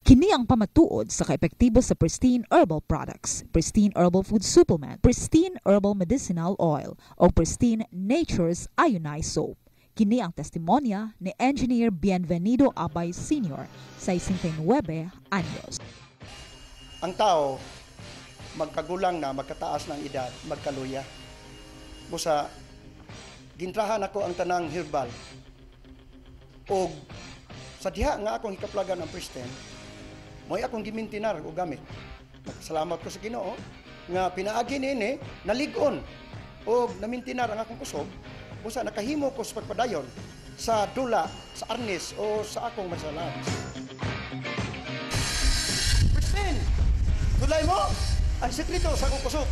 Kini ang pamatuod sa kaepektibo sa Pristine Herbal Products, Pristine Herbal Food Supplement, Pristine Herbal Medicinal Oil, o Pristine Nature's Ionized Soap. Kini ang testimonya ni Engineer Bienvenido Abay Sr. sa 69 anyos. Ang tao, magkagulang na, magkataas ng edad, magkaluya. Busa, gintrahan ako ang tanang herbal. O sa diha nga akong hikaplagan ng Pristine, mo'y akong gimintinar o gamit. Salamat ko sa Ginoo nga pinaagi nini naligon o namintinar ang akong kusog busa nakahimo ko sa pagpadayon sa dula, sa arnis o sa akong masalan. Pristine! Tulay mo ang sekreto sa akong kusog.